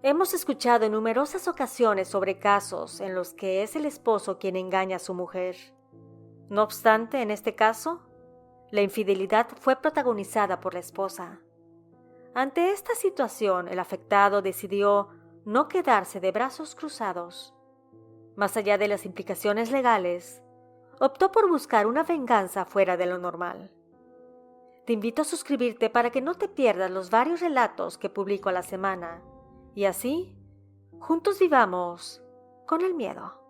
Hemos escuchado en numerosas ocasiones sobre casos en los que es el esposo quien engaña a su mujer. No obstante, en este caso, la infidelidad fue protagonizada por la esposa. Ante esta situación, el afectado decidió no quedarse de brazos cruzados. Más allá de las implicaciones legales, optó por buscar una venganza fuera de lo normal. Te invito a suscribirte para que no te pierdas los varios relatos que publico a la semana y así, juntos vivamos con el miedo.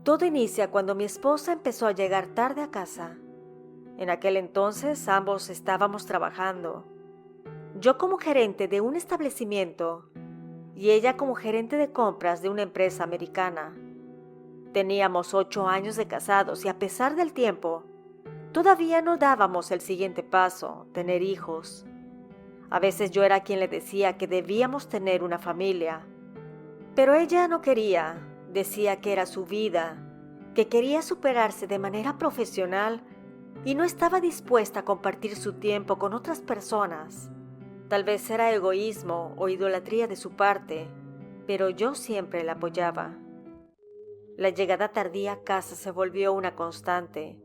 Todo inicia cuando mi esposa empezó a llegar tarde a casa. En aquel entonces ambos estábamos trabajando. Yo como gerente de un establecimiento y ella como gerente de compras de una empresa americana. Teníamos 8 años de casados y a pesar del tiempo, todavía no dábamos el siguiente paso, tener hijos. A veces yo era quien le decía que debíamos tener una familia, pero ella no quería, decía que era su vida, que quería superarse de manera profesional y no estaba dispuesta a compartir su tiempo con otras personas. Tal vez era egoísmo o idolatría de su parte, pero yo siempre la apoyaba. La llegada tardía a casa se volvió una constante,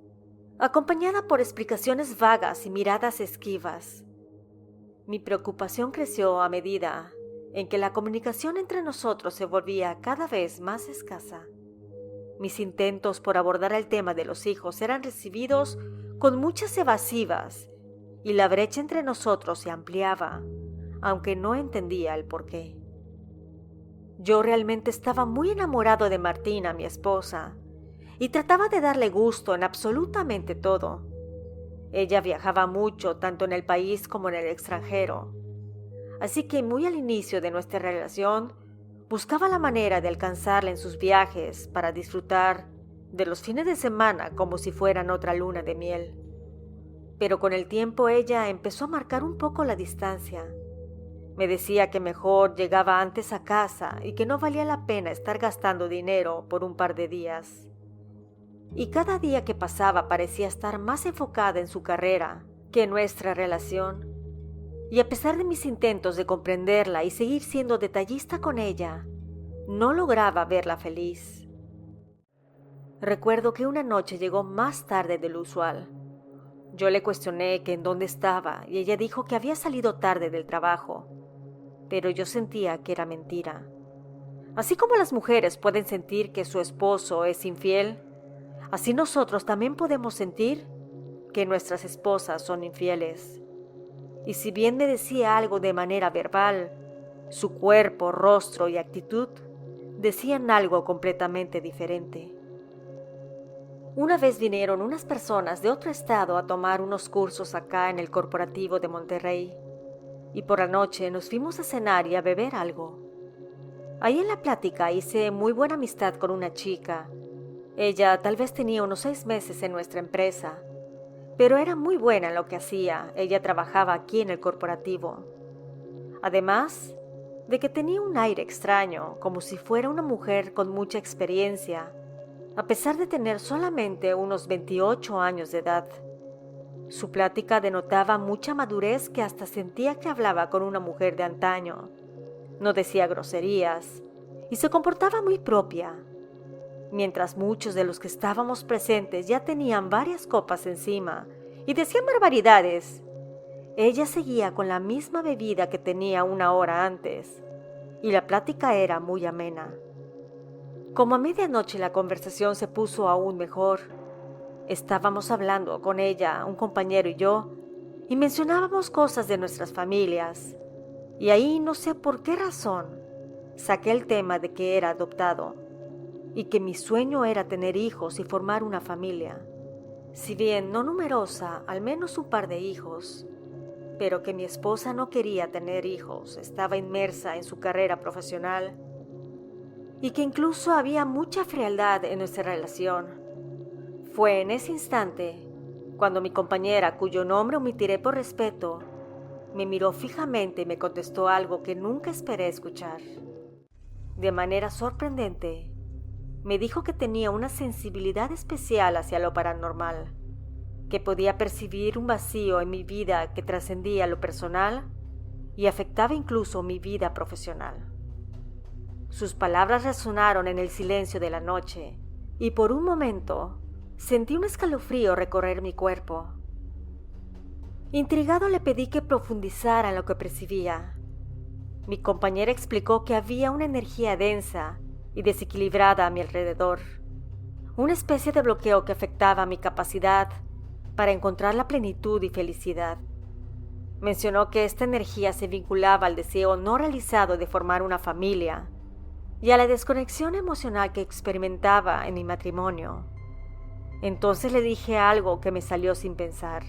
acompañada por explicaciones vagas y miradas esquivas. Mi preocupación creció a medida en que la comunicación entre nosotros se volvía cada vez más escasa. Mis intentos por abordar el tema de los hijos eran recibidos con muchas evasivas y la brecha entre nosotros se ampliaba, aunque no entendía el porqué. Yo realmente estaba muy enamorado de Martina, mi esposa, y trataba de darle gusto en absolutamente todo. Ella viajaba mucho, tanto en el país como en el extranjero. Así que muy al inicio de nuestra relación, buscaba la manera de alcanzarla en sus viajes para disfrutar de los fines de semana como si fueran otra luna de miel. Pero con el tiempo ella empezó a marcar un poco la distancia. Me decía que mejor llegaba antes a casa y que no valía la pena estar gastando dinero por un par de días. Y cada día que pasaba parecía estar más enfocada en su carrera que en nuestra relación. Y a pesar de mis intentos de comprenderla y seguir siendo detallista con ella, no lograba verla feliz. Recuerdo que una noche llegó más tarde de lo usual. Yo le cuestioné que en dónde estaba y ella dijo que había salido tarde del trabajo, pero yo sentía que era mentira. Así como las mujeres pueden sentir que su esposo es infiel, así nosotros también podemos sentir que nuestras esposas son infieles. Y si bien me decía algo de manera verbal, su cuerpo, rostro y actitud decían algo completamente diferente. Una vez vinieron unas personas de otro estado a tomar unos cursos acá en el corporativo de Monterrey, y por la noche nos fuimos a cenar y a beber algo. Ahí en la plática hice muy buena amistad con una chica. Ella tal vez tenía unos 6 meses en nuestra empresa, pero era muy buena en lo que hacía. Ella trabajaba aquí en el corporativo. Además de que tenía un aire extraño, como si fuera una mujer con mucha experiencia, a pesar de tener solamente unos 28 años de edad. Su plática denotaba mucha madurez que hasta sentía que hablaba con una mujer de antaño. No decía groserías y se comportaba muy propia. Mientras muchos de los que estábamos presentes ya tenían varias copas encima y decían barbaridades, ella seguía con la misma bebida que tenía una hora antes, y la plática era muy amena. Como a medianoche la conversación se puso aún mejor. Estábamos hablando con ella, un compañero y yo, y mencionábamos cosas de nuestras familias, y ahí no sé por qué razón saqué el tema de que era adoptado y que mi sueño era tener hijos y formar una familia, si bien no numerosa, al menos un par de hijos, pero que mi esposa no quería tener hijos, estaba inmersa en su carrera profesional y que incluso había mucha frialdad en nuestra relación. Fue en ese instante cuando mi compañera, cuyo nombre omitiré por respeto, me miró fijamente y me contestó algo que nunca esperé escuchar. De manera sorprendente, me dijo que tenía una sensibilidad especial hacia lo paranormal, que podía percibir un vacío en mi vida que trascendía lo personal y afectaba incluso mi vida profesional. Sus palabras resonaron en el silencio de la noche y por un momento sentí un escalofrío recorrer mi cuerpo. Intrigado le pedí que profundizara en lo que percibía. Mi compañera explicó que había una energía densa y desequilibrada a mi alrededor, una especie de bloqueo que afectaba mi capacidad para encontrar la plenitud y felicidad. Mencionó que esta energía se vinculaba al deseo no realizado de formar una familia y a la desconexión emocional que experimentaba en mi matrimonio. Entonces le dije algo que me salió sin pensar.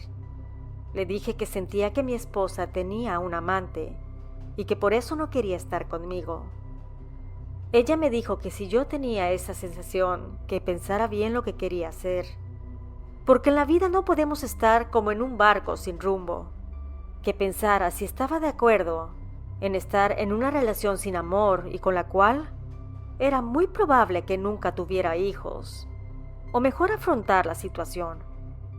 Le dije que sentía que mi esposa tenía un amante y que por eso no quería estar conmigo. Ella me dijo que si yo tenía esa sensación, que pensara bien lo que quería hacer, porque en la vida no podemos estar como en un barco sin rumbo, que pensara si estaba de acuerdo en estar en una relación sin amor y con la cual era muy probable que nunca tuviera hijos, o mejor afrontar la situación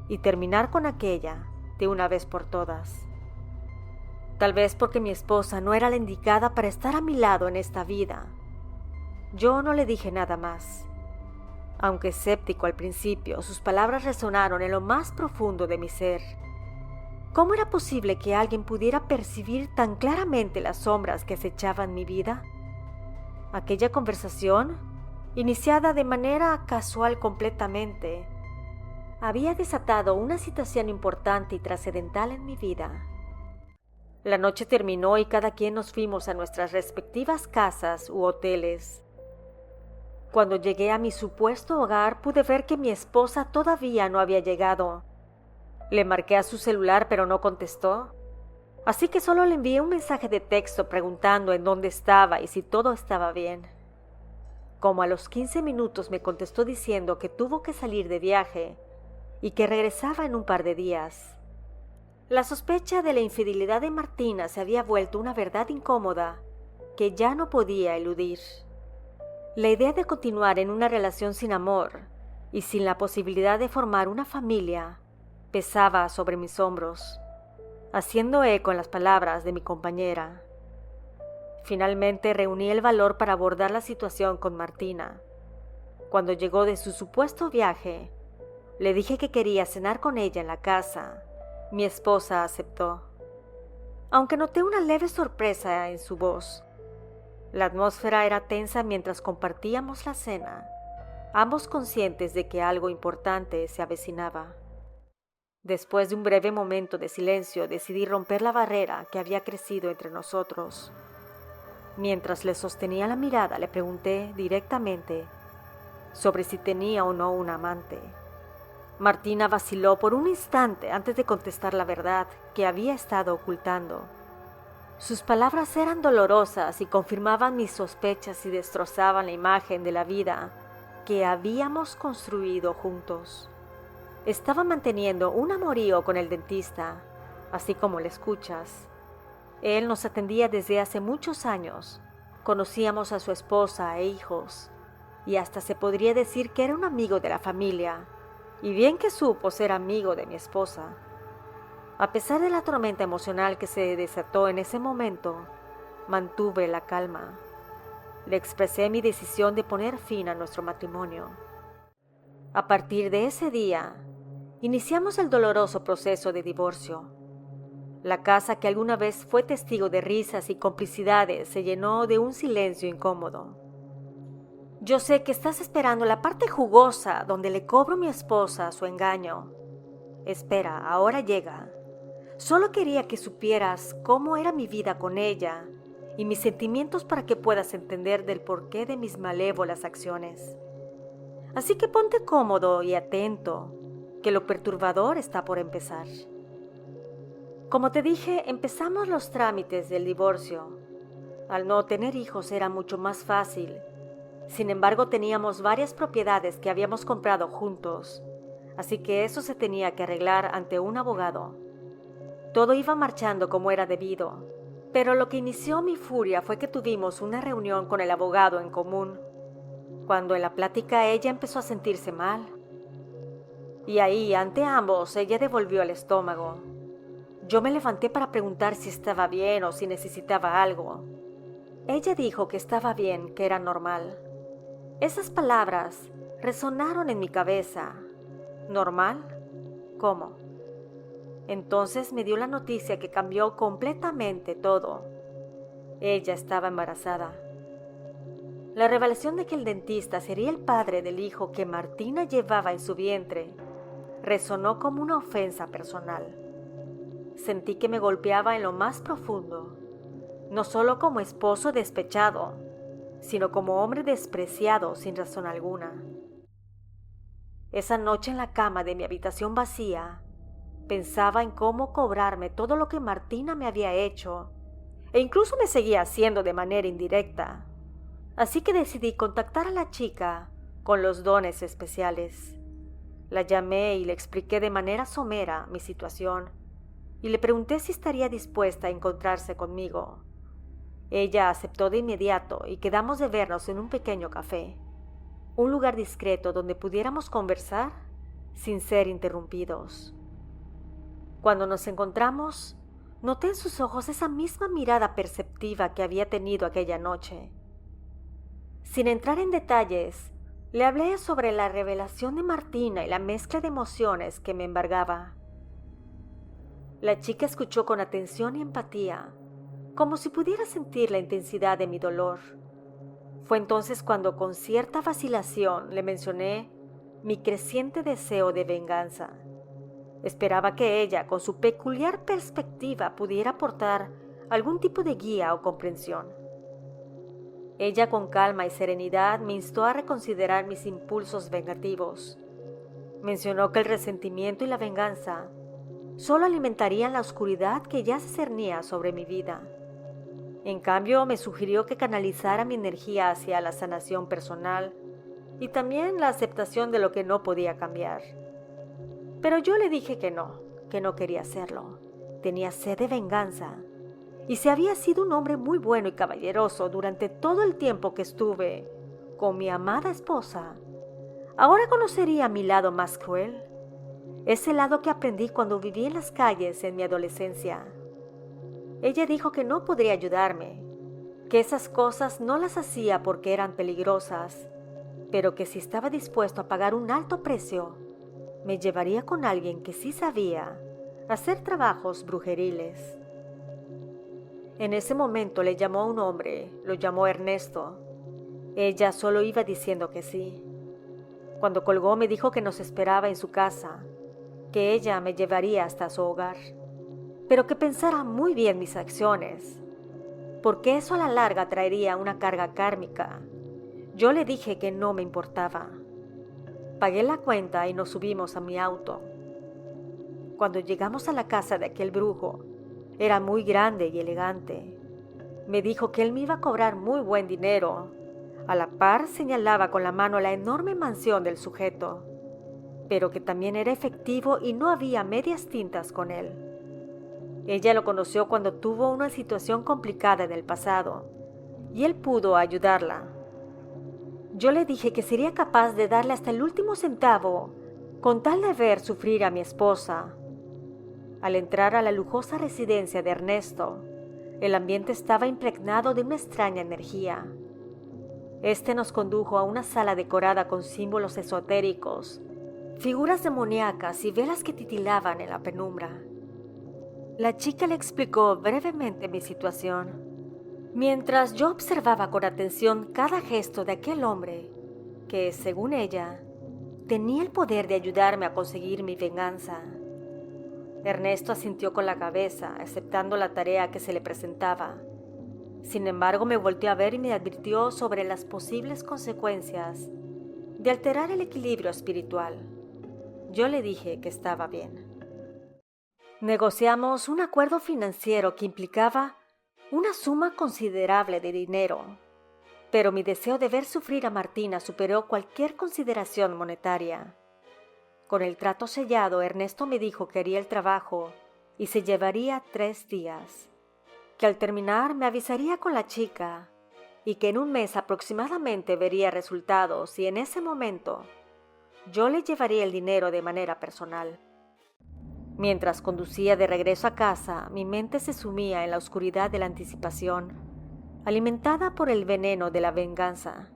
y terminar con aquella de una vez por todas. Tal vez porque mi esposa no era la indicada para estar a mi lado en esta vida. Yo no le dije nada más. Aunque escéptico al principio, sus palabras resonaron en lo más profundo de mi ser. ¿Cómo era posible que alguien pudiera percibir tan claramente las sombras que acechaban mi vida? Aquella conversación, iniciada de manera casual completamente, había desatado una situación importante y trascendental en mi vida. La noche terminó y cada quien nos fuimos a nuestras respectivas casas u hoteles. Cuando llegué a mi supuesto hogar pude ver que mi esposa todavía no había llegado. Le marqué a su celular pero no contestó, así que solo le envié un mensaje de texto preguntando en dónde estaba y si todo estaba bien. Como a los 15 minutos me contestó diciendo que tuvo que salir de viaje y que regresaba en un par de días. La sospecha de la infidelidad de Martina se había vuelto una verdad incómoda que ya no podía eludir. La idea de continuar en una relación sin amor y sin la posibilidad de formar una familia pesaba sobre mis hombros, haciendo eco en las palabras de mi compañera. Finalmente reuní el valor para abordar la situación con Martina. Cuando llegó de su supuesto viaje, le dije que quería cenar con ella en la casa. Mi esposa aceptó, aunque noté una leve sorpresa en su voz. La atmósfera era tensa mientras compartíamos la cena, ambos conscientes de que algo importante se avecinaba. Después de un breve momento de silencio, decidí romper la barrera que había crecido entre nosotros. Mientras le sostenía la mirada, le pregunté directamente sobre si tenía o no un amante. Martina vaciló por un instante antes de contestar la verdad que había estado ocultando. Sus palabras eran dolorosas y confirmaban mis sospechas y destrozaban la imagen de la vida que habíamos construido juntos. Estaba manteniendo un amorío con el dentista, así como le escuchas. Él nos atendía desde hace muchos años. Conocíamos a su esposa e hijos, y hasta se podría decir que era un amigo de la familia. Y bien que supo ser amigo de mi esposa. A pesar de la tormenta emocional que se desató en ese momento, mantuve la calma. Le expresé mi decisión de poner fin a nuestro matrimonio. A partir de ese día, iniciamos el doloroso proceso de divorcio. La casa que alguna vez fue testigo de risas y complicidades se llenó de un silencio incómodo. Yo sé que estás esperando la parte jugosa donde le cobro a mi esposa su engaño. Espera, ahora llega. Solo quería que supieras cómo era mi vida con ella y mis sentimientos para que puedas entender del porqué de mis malévolas acciones. Así que ponte cómodo y atento, que lo perturbador está por empezar. Como te dije, empezamos los trámites del divorcio. Al no tener hijos era mucho más fácil. Sin embargo, teníamos varias propiedades que habíamos comprado juntos, así que eso se tenía que arreglar ante un abogado. Todo iba marchando como era debido, pero lo que inició mi furia fue que tuvimos una reunión con el abogado en común, cuando en la plática ella empezó a sentirse mal. Y ahí, ante ambos, ella devolvió el estómago. Yo me levanté para preguntar si estaba bien o si necesitaba algo. Ella dijo que estaba bien, que era normal. Esas palabras resonaron en mi cabeza. ¿Normal? ¿Cómo? Entonces me dio la noticia que cambió completamente todo. Ella estaba embarazada. La revelación de que el dentista sería el padre del hijo que Martina llevaba en su vientre resonó como una ofensa personal. Sentí que me golpeaba en lo más profundo, no solo como esposo despechado, sino como hombre despreciado sin razón alguna. Esa noche en la cama de mi habitación vacía, pensaba en cómo cobrarme todo lo que Martina me había hecho, e incluso me seguía haciendo de manera indirecta. Así que decidí contactar a la chica con los dones especiales. La llamé y le expliqué de manera somera mi situación, y le pregunté si estaría dispuesta a encontrarse conmigo. Ella aceptó de inmediato y quedamos de vernos en un pequeño café, un lugar discreto donde pudiéramos conversar sin ser interrumpidos. Cuando nos encontramos, noté en sus ojos esa misma mirada perceptiva que había tenido aquella noche. Sin entrar en detalles, le hablé sobre la revelación de Martina y la mezcla de emociones que me embargaba. La chica escuchó con atención y empatía, como si pudiera sentir la intensidad de mi dolor. Fue entonces cuando, con cierta vacilación, le mencioné mi creciente deseo de venganza. Esperaba que ella, con su peculiar perspectiva, pudiera aportar algún tipo de guía o comprensión. Ella, con calma y serenidad, me instó a reconsiderar mis impulsos vengativos. Mencionó que el resentimiento y la venganza solo alimentarían la oscuridad que ya se cernía sobre mi vida. En cambio, me sugirió que canalizara mi energía hacia la sanación personal y también la aceptación de lo que no podía cambiar. Pero yo le dije que no quería hacerlo. Tenía sed de venganza. Y si había sido un hombre muy bueno y caballeroso durante todo el tiempo que estuve con mi amada esposa, ahora conocería mi lado más cruel. Ese lado que aprendí cuando viví en las calles en mi adolescencia. Ella dijo que no podría ayudarme, que esas cosas no las hacía porque eran peligrosas, pero que si estaba dispuesto a pagar un alto precio, me llevaría con alguien que sí sabía hacer trabajos brujeriles. En ese momento le llamó a un hombre, lo llamó Ernesto. Ella solo iba diciendo que sí. Cuando colgó me dijo que nos esperaba en su casa, que ella me llevaría hasta su hogar, pero que pensara muy bien mis acciones, porque eso a la larga traería una carga kármica. Yo le dije que no me importaba. Pagué la cuenta y nos subimos a mi auto. Cuando llegamos a la casa de aquel brujo, era muy grande y elegante. Me dijo que él me iba a cobrar muy buen dinero. A la par señalaba con la mano la enorme mansión del sujeto, pero que también era efectivo y no había medias tintas con él. Ella lo conoció cuando tuvo una situación complicada en el pasado, y él pudo ayudarla. Yo le dije que sería capaz de darle hasta el último centavo, con tal de ver sufrir a mi esposa. Al entrar a la lujosa residencia de Ernesto, el ambiente estaba impregnado de una extraña energía. Este nos condujo a una sala decorada con símbolos esotéricos, figuras demoníacas y velas que titilaban en la penumbra. La chica le explicó brevemente mi situación, mientras yo observaba con atención cada gesto de aquel hombre que, según ella, tenía el poder de ayudarme a conseguir mi venganza. Ernesto asintió con la cabeza, aceptando la tarea que se le presentaba. Sin embargo, me volteó a ver y me advirtió sobre las posibles consecuencias de alterar el equilibrio espiritual. Yo le dije que estaba bien. Negociamos un acuerdo financiero que implicaba una suma considerable de dinero, pero mi deseo de ver sufrir a Martina superó cualquier consideración monetaria. Con el trato sellado, Ernesto me dijo que haría el trabajo y se llevaría 3 días, que al terminar me avisaría con la chica y que en un mes aproximadamente vería resultados y en ese momento yo le llevaría el dinero de manera personal. Mientras conducía de regreso a casa, mi mente se sumía en la oscuridad de la anticipación, alimentada por el veneno de la venganza.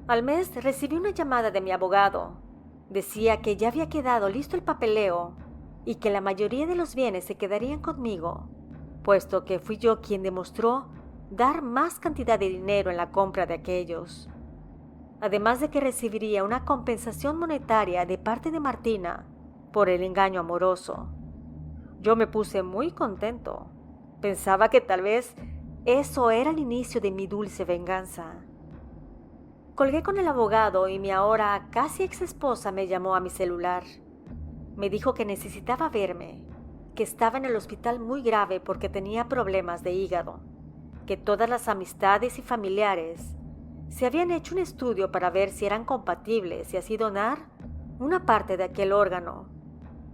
Al mes recibí una llamada de mi abogado. Decía que ya había quedado listo el papeleo y que la mayoría de los bienes se quedarían conmigo, puesto que fui yo quien demostró dar más cantidad de dinero en la compra de aquellos. Además de que recibiría una compensación monetaria de parte de Martina por el engaño amoroso. Yo me puse muy contento. Pensaba que tal vez eso era el inicio de mi dulce venganza. Colgué con el abogado y mi ahora casi ex esposa me llamó a mi celular. Me dijo que necesitaba verme, que estaba en el hospital muy grave porque tenía problemas de hígado, que todas las amistades y familiares se habían hecho un estudio para ver si eran compatibles y así donar una parte de aquel órgano,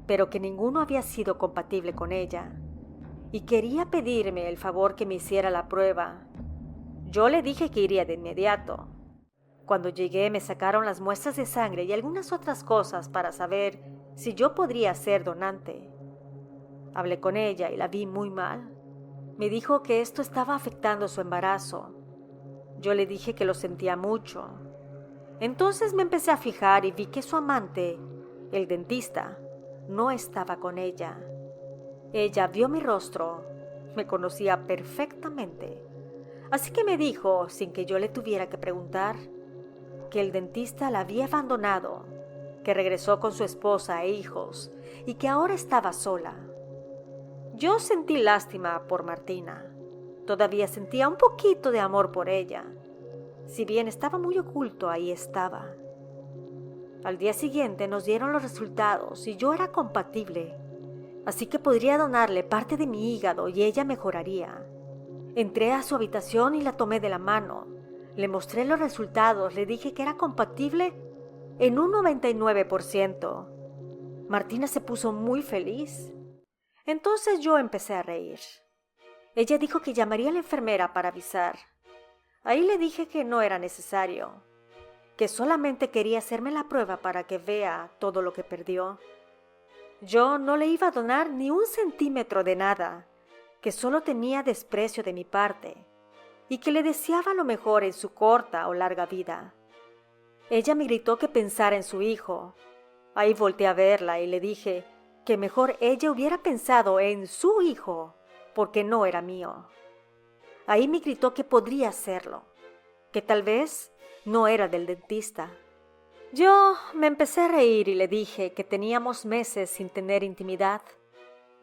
pero que ninguno había sido compatible con ella, y quería pedirme el favor que me hiciera la prueba. Yo le dije que iría de inmediato. Cuando llegué me sacaron las muestras de sangre y algunas otras cosas para saber si yo podría ser donante. Hablé con ella y la vi muy mal. Me dijo que esto estaba afectando su embarazo. Yo le dije que lo sentía mucho. Entonces me empecé a fijar y vi que su amante, el dentista, no estaba con ella. Ella vio mi rostro, me conocía perfectamente. Así que me dijo, sin que yo le tuviera que preguntar, que el dentista la había abandonado, que regresó con su esposa e hijos y que ahora estaba sola. Yo sentí lástima por Martina. Todavía sentía un poquito de amor por ella. Si bien estaba muy oculto, ahí estaba. Al día siguiente nos dieron los resultados y yo era compatible, así que podría donarle parte de mi hígado y ella mejoraría. Entré a su habitación y la tomé de la mano. Le mostré los resultados, le dije que era compatible en un 99%. Martina se puso muy feliz. Entonces yo empecé a reír. Ella dijo que llamaría a la enfermera para avisar. Ahí le dije que no era necesario, que solamente quería hacerme la prueba para que vea todo lo que perdió. Yo no le iba a donar ni 1 centímetro de nada, que solo tenía desprecio de mi parte y que le deseaba lo mejor en su corta o larga vida. Ella me gritó que pensara en su hijo. Ahí volteé a verla y le dije que mejor ella hubiera pensado en su hijo, porque no era mío. Ahí me gritó que podría hacerlo, que tal vez no era del dentista. Yo me empecé a reír y le dije que teníamos meses sin tener intimidad,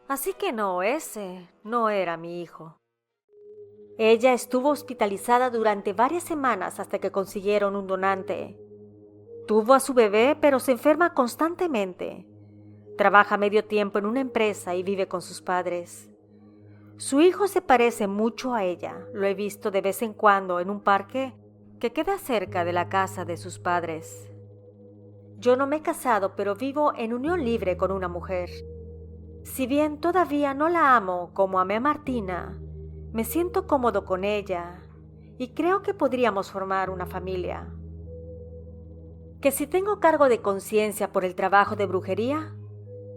así que no, ese no era mi hijo. Ella estuvo hospitalizada durante varias semanas hasta que consiguieron un donante. Tuvo a su bebé, pero se enferma constantemente. Trabaja medio tiempo en una empresa y vive con sus padres. Su hijo se parece mucho a ella. Lo he visto de vez en cuando en un parque que queda cerca de la casa de sus padres. Yo no me he casado, pero vivo en unión libre con una mujer. Si bien todavía no la amo como amé a Martina, me siento cómodo con ella y creo que podríamos formar una familia. ¿Que si tengo cargo de conciencia por el trabajo de brujería?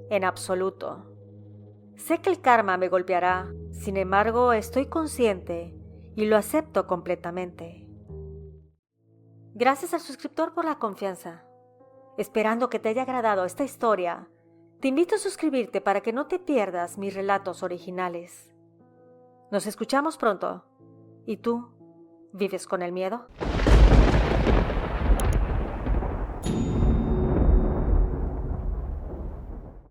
En absoluto. Sé que el karma me golpeará, sin embargo estoy consciente y lo acepto completamente. Gracias al suscriptor por la confianza. Esperando que te haya agradado esta historia, te invito a suscribirte para que no te pierdas mis relatos originales. Nos escuchamos pronto. ¿Y tú? ¿Vives con el miedo?